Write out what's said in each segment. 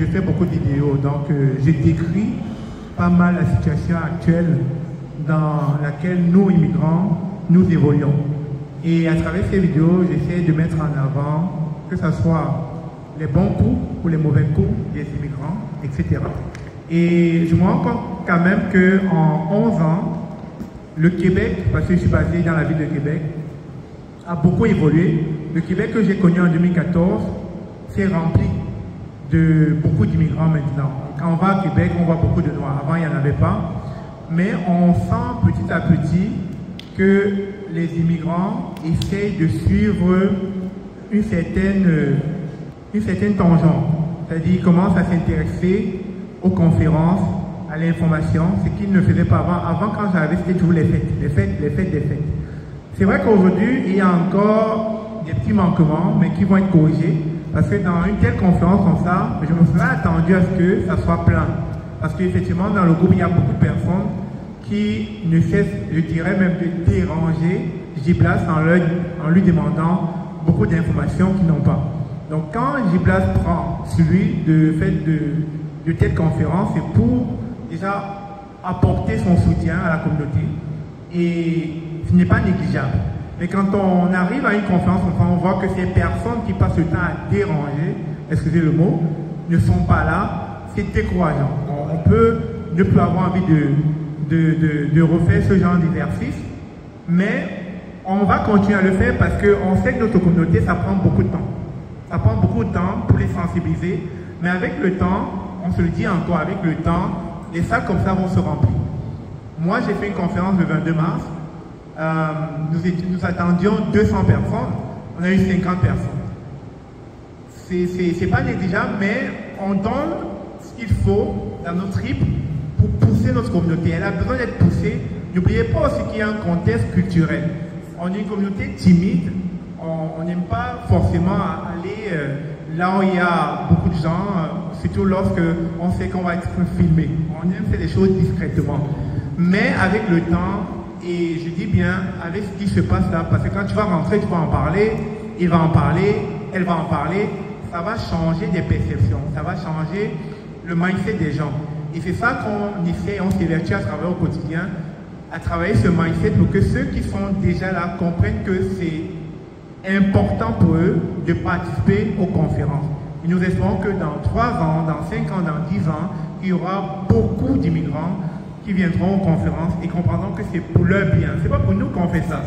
je fais beaucoup de vidéos, donc je décris pas mal la situation actuelle dans laquelle nous, immigrants, nous évoluons. Et à travers ces vidéos, j'essaie de mettre en avant que ce soit les bons coups ou les mauvais coups des immigrants, etc. Et je me rends compte quand même qu'en 11 ans, le Québec, parce que je suis basé dans la ville de Québec, a beaucoup évolué. Le Québec que j'ai connu en 2014 s'est rempli de beaucoup d'immigrants maintenant. Quand on va à Québec, on voit beaucoup de Noirs. Avant, il n'y en avait pas. Mais on sent petit à petit que les immigrants essayent de suivre une certaine tangente. C'est-à-dire qu'ils commencent à s'intéresser aux conférences, à l'information, ce qu'ils ne faisaient pas avant. Avant, quand j'arrivais, c'était toujours les fêtes. C'est vrai qu'aujourd'hui, il y a encore des petits manquements, mais qui vont être corrigés. Parce que dans une telle conférence comme ça, je me serais attendu à ce que ça soit plein. Parce qu'effectivement, dans le groupe, il y a beaucoup de personnes qui ne cessent, je dirais même, de déranger Giblas en lui demandant beaucoup d'informations qu'ils n'ont pas. Donc quand Giblas prend celui de fait de telle conférence, c'est pour déjà apporter son soutien à la communauté. Et ce n'est pas négligeable. Mais quand on arrive à une conférence, on voit que ces personnes qui passent le temps à déranger, excusez le mot, ne sont pas là, c'est décourageant. On peut ne plus avoir envie de refaire ce genre d'exercice, mais on va continuer à le faire parce qu'on sait que notre communauté, ça prend beaucoup de temps. Ça prend beaucoup de temps pour les sensibiliser, mais avec le temps, on se le dit encore, avec le temps, les salles comme ça vont se remplir. Moi, j'ai fait une conférence le 22 mars. Nous attendions 200 personnes, on a eu 50 personnes. C'est pas négligeable, mais on donne ce qu'il faut dans notre trip pour pousser notre communauté. Elle a besoin d'être poussée. N'oubliez pas aussi qu'il y a un contexte culturel. On est une communauté timide, on n'aime pas forcément aller là où il y a beaucoup de gens, surtout lorsque on sait qu'on va être filmé. On aime faire les choses discrètement. Mais avec le temps, et je dis bien avec ce qui se passe là, parce que quand tu vas rentrer, tu vas en parler, il va en parler, elle va en parler, ça va changer des perceptions, ça va changer le mindset des gens. Et c'est ça qu'on essaie, on s'évertue à travers au quotidien, à travailler ce mindset pour que ceux qui sont déjà là comprennent que c'est important pour eux de participer aux conférences. Et nous espérons que dans 3 ans, dans 5 ans, dans 10 ans, il y aura beaucoup d'immigrants qui viendront aux conférences et comprendront que c'est pour leur bien. C'est pas pour nous qu'on fait ça,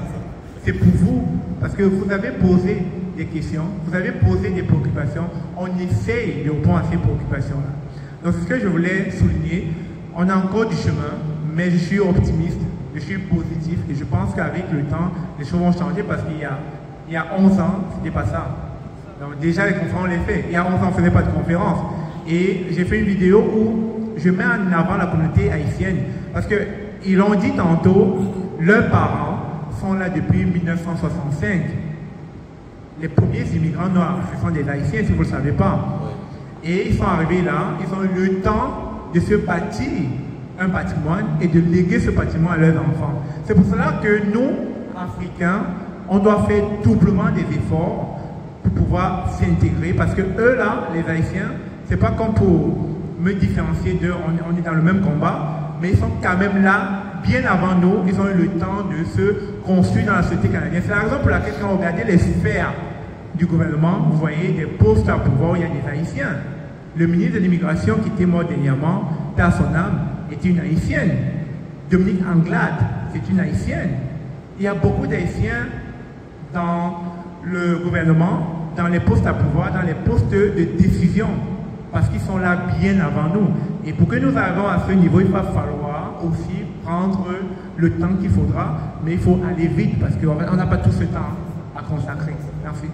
c'est pour vous. Parce que vous avez posé des questions, vous avez posé des préoccupations, on essaye de répondre à ces préoccupations-là. Donc c'est ce que je voulais souligner. On a encore du chemin, mais je suis optimiste, je suis positif et je pense qu'avec le temps, les choses vont changer parce qu'il y a 11 ans, c'était pas ça. Donc déjà les conférences, on les fait. Il y a 11 ans, on ne faisait pas de conférences. Et j'ai fait une vidéo où je mets en avant la communauté haïtienne parce qu'ils l'ont dit tantôt, leurs parents sont là depuis 1965. Les premiers immigrants noirs, ce sont des haïtiens si vous ne le savez pas. Et ils sont arrivés là, ils ont eu le temps de se bâtir un patrimoine et de léguer ce patrimoine à leurs enfants. C'est pour cela que nous, Africains, on doit faire doublement des efforts pour pouvoir s'intégrer parce que eux là, les Haïtiens, c'est pas comme pour me différencier d'eux, on est dans le même combat, mais ils sont quand même là, bien avant nous, ils ont eu le temps de se construire dans la société canadienne. C'est la raison pour laquelle quand vous regardez les sphères du gouvernement, vous voyez des postes à pouvoir où il y a des Haïtiens. Le ministre de l'immigration qui était mort dernièrement, dans son âme, était une Haïtienne. Dominique Anglade, c'est une Haïtienne. Il y a beaucoup d'Haïtiens dans le gouvernement, dans les postes à pouvoir, dans les postes de décision, parce qu'ils sont là bien avant nous. Et pour que nous arrivions à ce niveau, il va falloir aussi prendre le temps qu'il faudra, mais il faut aller vite parce qu'on n'a pas tout ce temps à consacrer. Merci.